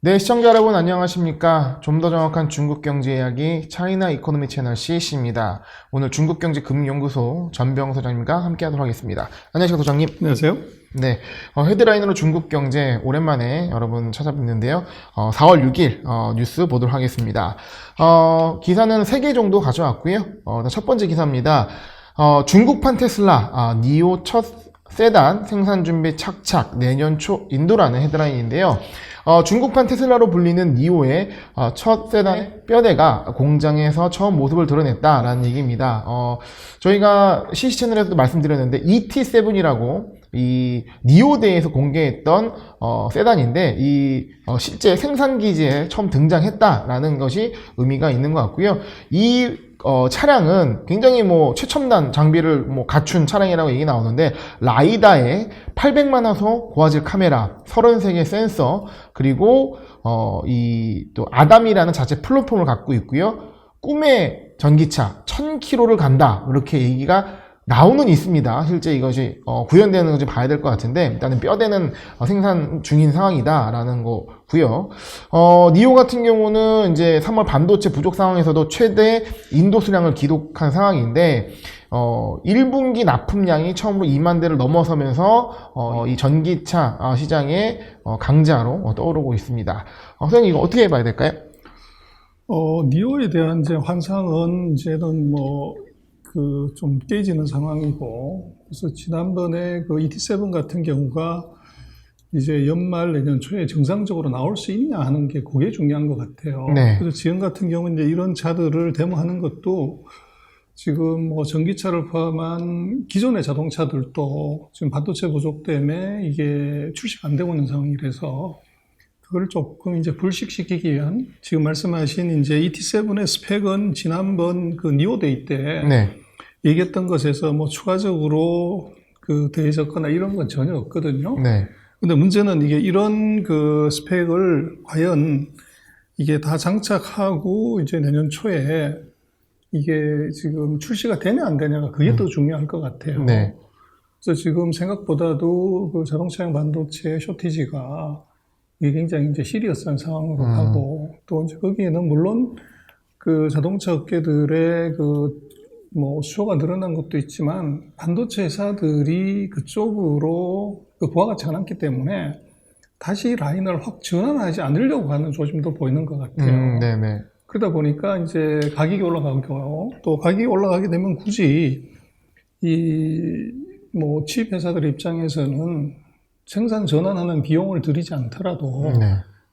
네, 시청자 여러분 안녕하십니까? 좀 더 정확한 중국 경제 이야기 차이나 이코노미 채널 CAC입니다. 오늘 중국경제금융연구소 전병 소장님과 함께하도록 하겠습니다. 안녕하십니까, 소장님? 안녕하세요. 네, 헤드라인으로 중국 경제 오랜만에 여러분 찾아뵙는데요. 4월 6일 뉴스 보도록 하겠습니다. 기사는 3개 정도 가져왔고요. 첫 번째 기사입니다. 중국판 테슬라 니오 첫 세단 생산 준비 착착 내년 초 인도라는 헤드라인인데요. 중국판 테슬라로 불리는 니오의 첫 세단의 뼈대가 공장에서 처음 모습을 드러냈다라는 얘기입니다. 저희가 CC 채널에서도 말씀드렸는데 ET7이라고 이 니오대에서 공개했던 세단인데 실제 생산 기지에 처음 등장했다라는 것이 의미가 있는 것 같고요. 이 차량은 굉장히 최첨단 장비를 갖춘 차량이라고 얘기 나오는데, 라이다에 800만 화소 고화질 카메라, 33개 센서, 그리고 또 아담이라는 자체 플랫폼을 갖고 있고요. 꿈의 전기차 1000km를 간다, 이렇게 얘기가 나오는 있습니다. 실제 이것이 구현되는 것을 봐야 될 것 같은데, 일단은 뼈대는 생산 중인 상황이다라는 거고요. 니오 같은 경우는 이제 3월 반도체 부족 상황에서도 최대 인도 수량을 기록한 상황인데, 1분기 납품량이 처음으로 2만 대를 넘어서면서 이 전기차 시장의 강자로 떠오르고 있습니다. 선생님, 이거 어떻게 봐야 될까요? 니오에 대한 이제 환상은 이제는 좀 깨지는 상황이고, 그래서 지난번에 그 ET7 같은 경우가 이제 연말 내년 초에 정상적으로 나올 수 있냐 하는 게 그게 중요한 것 같아요. 네. 그래서 지금 같은 경우는 이제 이런 차들을 데모하는 것도 지금 전기차를 포함한 기존의 자동차들도 지금 반도체 부족 때문에 이게 출시가 안 되고 있는 상황이라서 그걸 조금 이제 불식시키기 위한, 지금 말씀하신 이제 ET7의 스펙은 지난번 그 니오 데이 때 얘기했던 것에서 추가적으로 더해졌거나 이런 건 전혀 없거든요. 네. 근데 문제는 이게 이런 그 스펙을 과연 이게 다 장착하고 이제 내년 초에 이게 지금 출시가 되냐 안 되냐가 그게 더 중요할 것 같아요. 네. 그래서 지금 생각보다도 그 자동차용 반도체 쇼티지가 이게 굉장히 이제 시리어스한 상황으로 가고, 또 이제 거기에는 물론 그 자동차 업계들의 수요가 늘어난 것도 있지만, 반도체 회사들이 그쪽으로 부하가 않았기 때문에 다시 라인을 확 전환하지 않으려고 하는 조짐도 보이는 것 같아요. 네네. 그러다 보니까 이제 가격이 올라가고, 또 가격이 올라가게 되면 굳이 칩 회사들 입장에서는 생산 전환하는 비용을 들이지 않더라도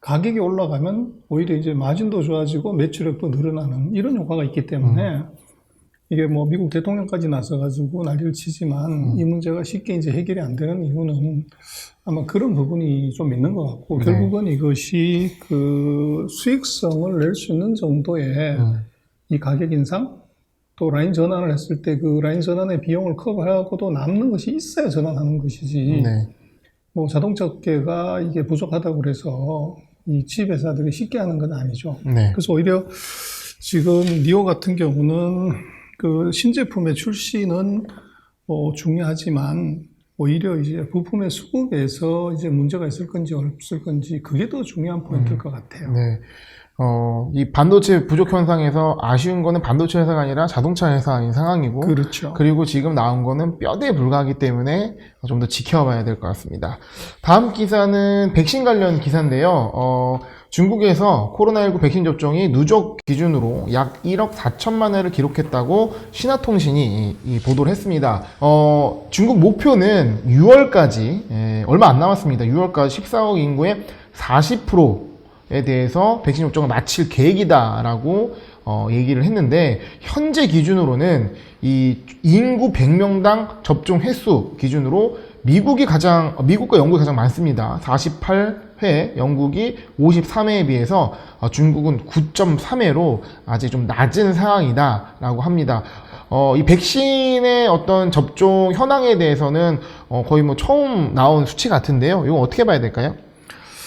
가격이 올라가면 오히려 이제 마진도 좋아지고 매출액도 늘어나는 이런 효과가 있기 때문에 이게 미국 대통령까지 나서가지고 난리를 치지만 이 문제가 쉽게 이제 해결이 안 되는 이유는 아마 그런 부분이 좀 있는 것 같고, 결국은 이것이 그 수익성을 낼 수 있는 정도의 이 가격 인상, 또 라인 전환을 했을 때 그 라인 전환의 비용을 커버하고도 남는 것이 있어야 전환하는 것이지. 자동차 업계가 이게 부족하다고 그래서 이 칩 회사들이 쉽게 하는 건 아니죠. 그래서 오히려 지금 니오 같은 경우는 그 신제품의 출시는 중요하지만 오히려 이제 부품의 수급에서 이제 문제가 있을 건지 없을 건지 그게 더 중요한 포인트일 것 같아요. 네. 이 반도체 부족 현상에서 아쉬운 거는 반도체 회사가 아니라 자동차 회사인 상황이고, 그렇죠. 그리고 지금 나온 거는 뼈대에 불과하기 때문에 좀 더 지켜봐야 될 것 같습니다. 다음 기사는 백신 관련 기사인데요. 중국에서 코로나19 백신 접종이 누적 기준으로 약 1억 4천만 회를 기록했다고 신화통신이 보도를 했습니다. 중국 목표는 6월까지, 얼마 안 남았습니다. 6월까지 14억 인구의 40%에 대해서 백신 접종을 마칠 계획이다라고 얘기를 했는데, 현재 기준으로는 이 인구 100명당 접종 횟수 기준으로 미국과 영국이 가장 많습니다. 48회, 영국이 53회에 비해서 중국은 9.3회로 아직 좀 낮은 상황이다라고 합니다. 이 백신의 어떤 접종 현황에 대해서는 거의 처음 나온 수치 같은데요. 이거 어떻게 봐야 될까요?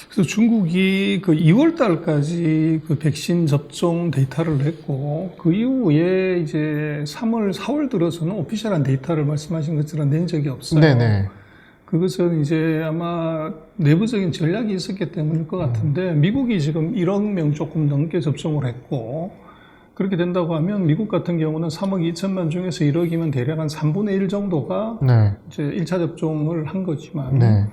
그래서 중국이 그 2월 달까지 그 백신 접종 데이터를 냈고, 그 이후에 이제 3월, 4월 들어서는 오피셜한 데이터를 말씀하신 것처럼 낸 적이 없어요. 네네. 그것은 이제 아마 내부적인 전략이 있었기 때문일 것 같은데, 미국이 지금 1억 명 조금 넘게 접종을 했고, 그렇게 된다고 하면 미국 같은 경우는 3억 2천만 중에서 1억이면 대략 한 3분의 1 정도가 네. 이제 1차 접종을 한 거지만, 네.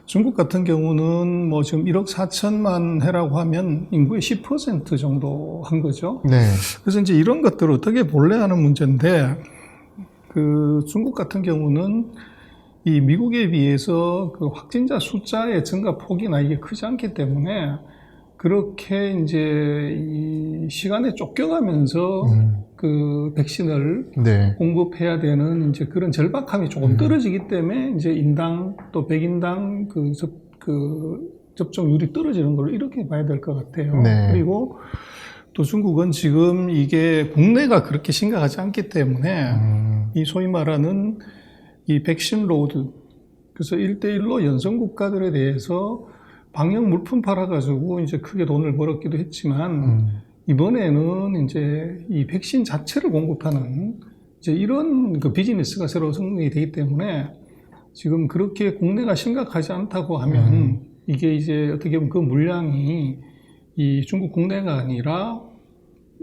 중국 같은 경우는 뭐 지금 1억 4천만 해라고 하면 인구의 10% 정도 한 거죠. 네. 그래서 이제 이런 것들을 어떻게 볼래 하는 문제인데, 그 중국 같은 경우는 이 미국에 비해서 그 확진자 숫자의 증가 폭이나 이게 크지 않기 때문에 그렇게 이제 이 시간에 쫓겨가면서 그 백신을 네. 공급해야 되는 이제 그런 절박함이 조금 떨어지기 때문에 이제 인당 또 100인당 그 접종률이 떨어지는 걸로 이렇게 봐야 될 것 같아요. 네. 그리고 또 중국은 지금 이게 국내가 그렇게 심각하지 않기 때문에 이 소위 말하는 이 백신 로드, 그래서 1대1로 연성 국가들에 대해서 방역 물품 팔아가지고 이제 크게 돈을 벌었기도 했지만 이번에는 이제 이 백신 자체를 공급하는 이제 이런 그 비즈니스가 새로 성공이 되기 때문에 지금 그렇게 국내가 심각하지 않다고 하면 이게 이제 어떻게 보면 그 물량이 이 중국 국내가 아니라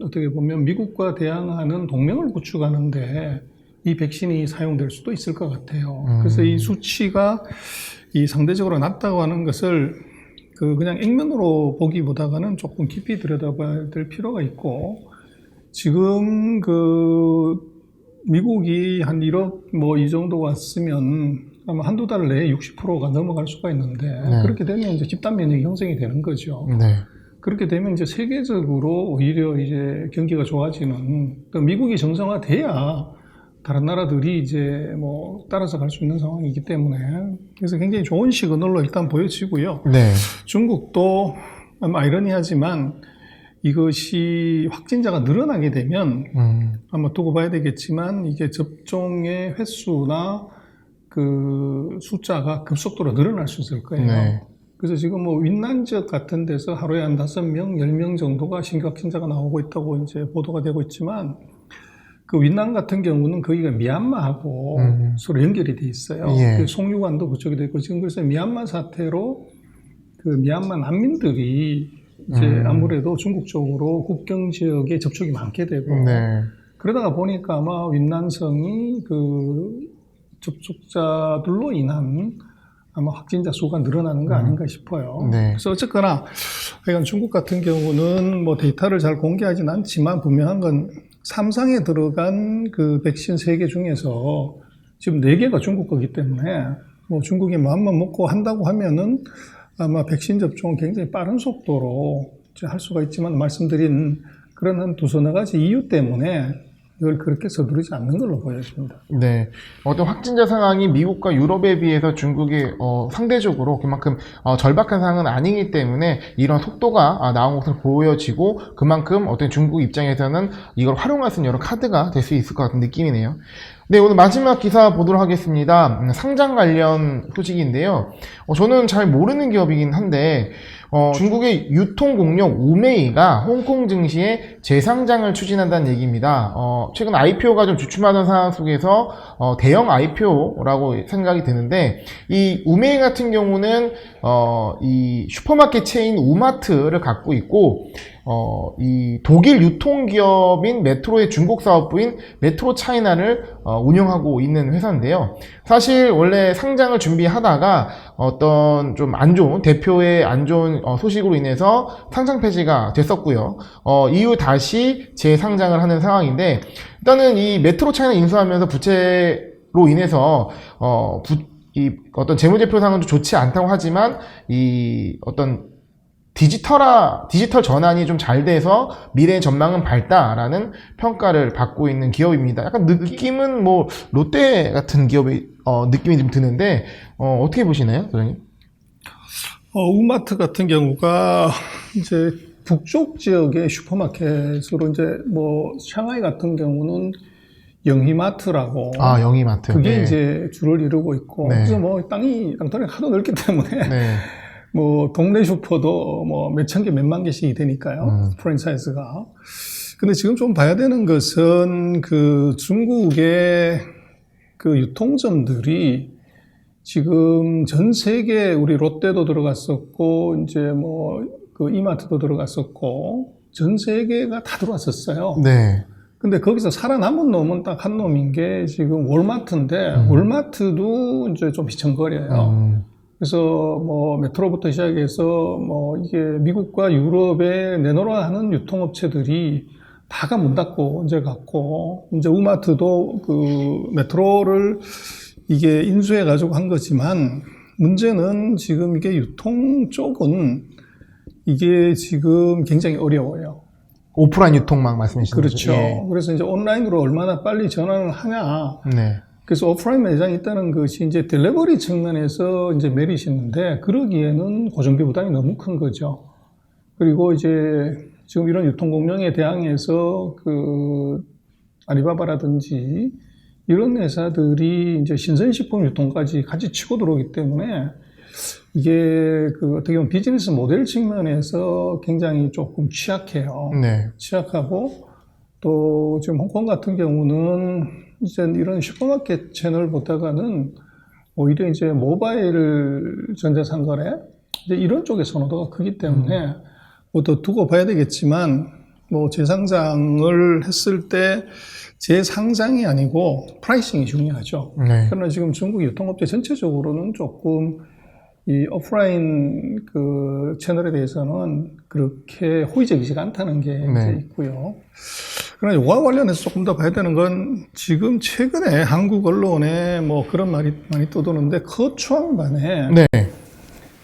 어떻게 보면 미국과 대항하는 동맹을 구축하는데 이 백신이 사용될 수도 있을 것 같아요. 그래서 이 수치가 이 상대적으로 낮다고 하는 것을 그냥 액면으로 보기보다는 조금 깊이 들여다봐야 될 필요가 있고, 지금 그 미국이 한 1억 뭐 이 정도 왔으면 아마 한두 달 내에 60%가 넘어갈 수가 있는데, 그렇게 되면 이제 집단 면역이 형성이 되는 거죠. 네. 그렇게 되면 이제 세계적으로 오히려 이제 경기가 좋아지는, 그러니까 미국이 정상화돼야 다른 나라들이 이제 뭐 따라서 갈 수 있는 상황이기 때문에, 그래서 굉장히 좋은 시그널로 일단 보여지고요. 네. 중국도 아마 아이러니하지만 이것이 확진자가 늘어나게 되면 아마 두고 봐야 되겠지만 이게 접종의 횟수나 그 숫자가 급속도로 늘어날 수 있을 거예요. 네. 그래서 지금 뭐 윈난 지역 같은 데서 하루에 한 5명, 10명 정도가 신규 확진자가 나오고 있다고 이제 보도가 되고 있지만, 그 윈난 같은 경우는 거기가 미얀마하고 서로 연결이 돼 있어요. 예. 그 송유관도 그쪽에 돼 있고, 지금 그래서 미얀마 사태로 그 미얀마 난민들이 이제 아무래도 중국 쪽으로 국경 지역에 접촉이 많게 되고, 네. 그러다가 보니까 아마 윈난성이 그 접촉자들로 인한 아마 확진자 수가 늘어나는 거 아닌가 싶어요. 네. 그래서 어쨌거나 하여간 중국 같은 경우는 뭐 데이터를 잘 공개하진 않지만 분명한 건 3상에 들어간 그 백신 3개 중에서 지금 4개가 중국 거기 때문에 뭐 중국이 마음만 먹고 한다고 하면은 아마 백신 접종은 굉장히 빠른 속도로 할 수가 있지만, 말씀드린 그런 한 두서너 가지 이유 때문에 이걸 그렇게 서두르지 않는 걸로 보여집니다. 네. 어떤 확진자 상황이 미국과 유럽에 비해서 중국이 상대적으로 그만큼 절박한 상황은 아니기 때문에 이런 속도가 나온 것으로 보여지고, 그만큼 어떤 중국 입장에서는 이걸 활용할 수 있는 여러 카드가 될 수 있을 것 같은 느낌이네요. 네, 오늘 마지막 기사 보도록 하겠습니다. 상장 관련 소식인데요. 저는 잘 모르는 기업이긴 한데, 중국의 유통공룡 우메이가 홍콩 증시에 재상장을 추진한다는 얘기입니다. 최근 IPO가 좀 주춤하던 상황 속에서 대형 IPO라고 생각이 드는데, 이 우메이 같은 경우는 이 슈퍼마켓 체인 우마트를 갖고 있고, 이 독일 유통기업인 메트로의 중국 사업부인 메트로 차이나를 운영하고 있는 회사인데요. 사실 원래 상장을 준비하다가 어떤 좀 안 좋은, 대표의 안 좋은 소식으로 인해서 상장 폐지가 됐었고요. 이후 다시 재상장을 하는 상황인데, 일단은 이 메트로 차이나 인수하면서 부채로 인해서 이 어떤 재무제표상은 좀 좋지 않다고 하지만, 이 어떤 디지털 전환이 좀 잘 돼서 미래의 전망은 밝다라는 평가를 받고 있는 기업입니다. 약간 느낌은 뭐 롯데 같은 기업의 느낌이 좀 드는데, 어떻게 보시나요, 소장님? 우마트 같은 경우가 이제 북쪽 지역의 슈퍼마켓으로 이제 뭐 샹하이 같은 경우는 영희마트라고, 영희마트. 그게 네. 이제 주를 이루고 있고, 네. 그래서 뭐 땅덩이 하도 넓기 때문에 네. 뭐 동네 슈퍼도 뭐 몇천 개, 몇만 개씩이 되니까요, 프랜차이즈가. 근데 지금 좀 봐야 되는 것은 그 중국의 그 유통점들이 지금 전 세계 우리 롯데도 들어갔었고 이제 뭐 그 이마트도 들어갔었고 전 세계가 다 들어왔었어요. 네. 근데 거기서 살아남은 놈은 딱 한 놈인 게 지금 월마트인데 월마트도 이제 좀 비천거려요. 그래서 뭐 메트로부터 시작해서 뭐 이게 미국과 유럽에 내놓으라 하는 유통업체들이 다가 문 닫고 이제 갔고 이제 우마트도 그 메트로를 이게 인수해 가지고 한 거지만 문제는 지금 이게 유통 쪽은 이게 지금 굉장히 어려워요. 오프라인 유통망 말씀이시죠? 그렇죠. 예. 그래서 이제 온라인으로 얼마나 빨리 전환을 하냐. 네. 그래서 오프라인 매장이 있다는 것이 이제 딜리버리 측면에서 이제 메리트 있는데 그러기에는 고정비 부담이 너무 큰 거죠. 그리고 이제 지금 이런 유통 공룡에 대항해서 그 알리바바라든지 이런 회사들이 이제 신선식품 유통까지 같이 치고 들어오기 때문에 이게 그 어떻게 보면 비즈니스 모델 측면에서 굉장히 조금 취약해요. 네. 취약하고 또 지금 홍콩 같은 경우는 이제 이런 슈퍼마켓 채널 보다가는 오히려 이제 모바일 전자상거래 이제 이런 쪽의 선호도가 크기 때문에 뭐 더 두고 봐야 되겠지만 뭐 재상장을 했을 때 재상장이 아니고 프라이싱이 중요하죠. 네. 그러나 지금 중국 유통업체 전체적으로는 조금 이 오프라인 그 채널에 대해서는 그렇게 호의적이지가 않다는 게 네. 이제 있고요. 그러나 이와 관련해서 조금 더 봐야 되는 건 지금 최근에 한국 언론에 뭐 그런 말이 많이 떠도는데 거추왕반에 네.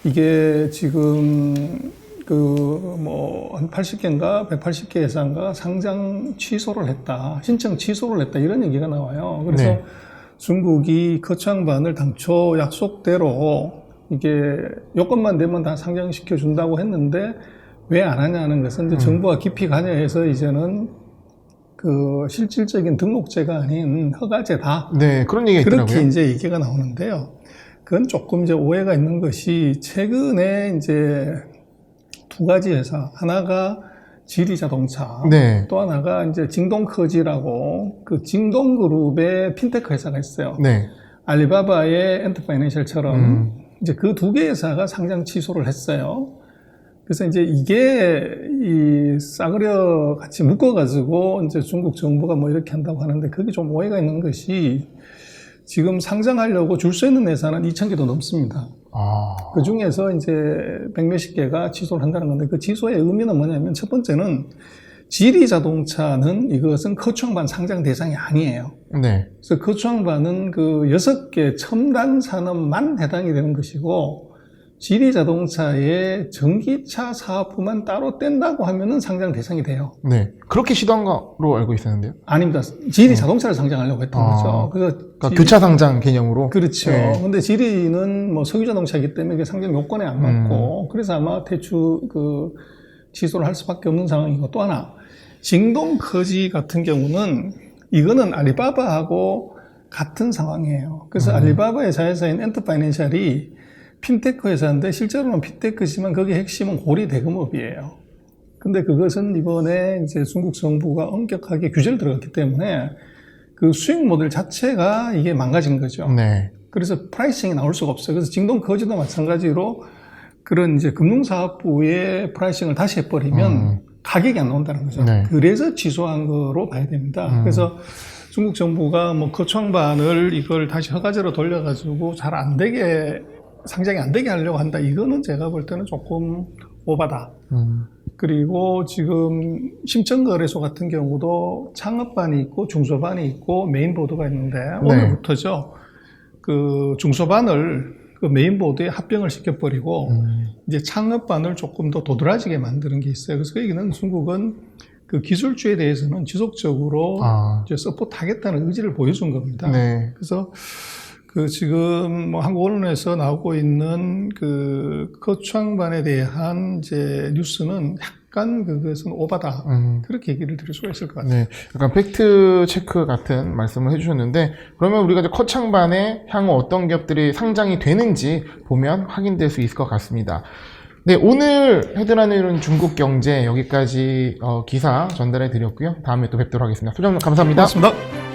이게 지금 그 뭐 한 80개인가 180개 회사인가 상장 취소를 했다. 신청 취소를 했다. 이런 얘기가 나와요. 그래서 네. 중국이 거추왕반을 당초 약속대로 이게 요건만 되면 다 상장시켜 준다고 했는데 왜 안 하냐는 것은 이제 정부가 깊이 관여해서 이제는 그 실질적인 등록제가 아닌 허가제다. 네. 그런 얘기가 그렇게 있더라고요. 이제 얘기가 나오는데요. 그건 조금 이제 오해가 있는 것이 최근에 이제 두 가지 회사, 하나가 지리자동차, 네. 또 하나가 이제 징동커지라고 그 징동그룹의 핀테크 회사가 있어요. 네. 알리바바의 엔터파이낸셜처럼 이제 그 두 개 회사가 상장 취소를 했어요. 그래서 이제 이게 이 싸그려 같이 묶어가지고 이제 중국 정부가 뭐 이렇게 한다고 하는데 그게 좀 오해가 있는 것이 지금 상장하려고 줄 서 있는 회사는 2,000개도 넘습니다. 아. 그 중에서 이제 100몇십 개가 취소를 한다는 건데 그 취소의 의미는 뭐냐면 첫 번째는 지리자동차는 이것은 거추왕반 상장 대상이 아니에요. 네. 그래서 거추왕반은 그 6개 첨단 산업만 해당이 되는 것이고 지리자동차의 전기차 사업부만 따로 뗀다고 하면은 상장 대상이 돼요. 네. 그렇게 시도한 거로 알고 있었는데요. 아닙니다. 지리자동차를 상장하려고 했던 거죠. 그래서 그러니까 교차 상장 개념으로. 그렇죠. 네. 근데 지리는 뭐 석유자동차이기 때문에 이게 상장 요건에 안 맞고 그래서 아마 대추 그 취소를 할 수밖에 없는 상황이고 또 하나 징동커지 같은 경우는 이거는 알리바바하고 같은 상황이에요. 그래서 알리바바의 자회사인 엔터파이낸셜이 핀테크 회사인데 실제로는 핀테크지만 거기 핵심은 고리 대금업이에요. 근데 그것은 이번에 이제 중국 정부가 엄격하게 규제를 들어갔기 때문에 그 수익 모델 자체가 이게 망가진 거죠. 네. 그래서 프라이싱이 나올 수가 없어요. 그래서 징동커지도 마찬가지로 그런 이제 금융사업부의 프라이싱을 다시 해버리면 가격이 안 나온다는 거죠. 네. 그래서 취소한 거로 봐야 됩니다. 그래서 중국 정부가 뭐 거추왕반을 이걸 다시 허가제로 돌려가지고 잘 안 되게 상장이 안 되게 하려고 한다. 이거는 제가 볼 때는 조금 오바다. 그리고 지금 심천거래소 같은 경우도 창업반이 있고 중소반이 있고 메인보드가 있는데 오늘부터죠. 그 중소반을 그 메인보드에 합병을 시켜버리고 이제 창업반을 조금 더 도드라지게 만드는 게 있어요. 그래서 그 얘기는 중국은 그 기술주에 대해서는 지속적으로 이제 서포트하겠다는 의지를 보여준 겁니다. 네. 그래서 그 지금 뭐 한국 언론에서 나오고 있는 그 거추왕반에 대한 이제 뉴스는 약간 그것은 오바다. 그렇게 얘기를 드릴 수가 있을 것 같아요. 네. 약간 팩트 체크 같은 말씀을 해주셨는데, 그러면 우리가 이제 거창반에 향후 어떤 기업들이 상장이 되는지 보면 확인될 수 있을 것 같습니다. 네, 오늘 헤드라인은 중국 경제 여기까지 기사 전달해 드렸고요. 다음에 또 뵙도록 하겠습니다. 소장님 감사합니다. 고맙습니다.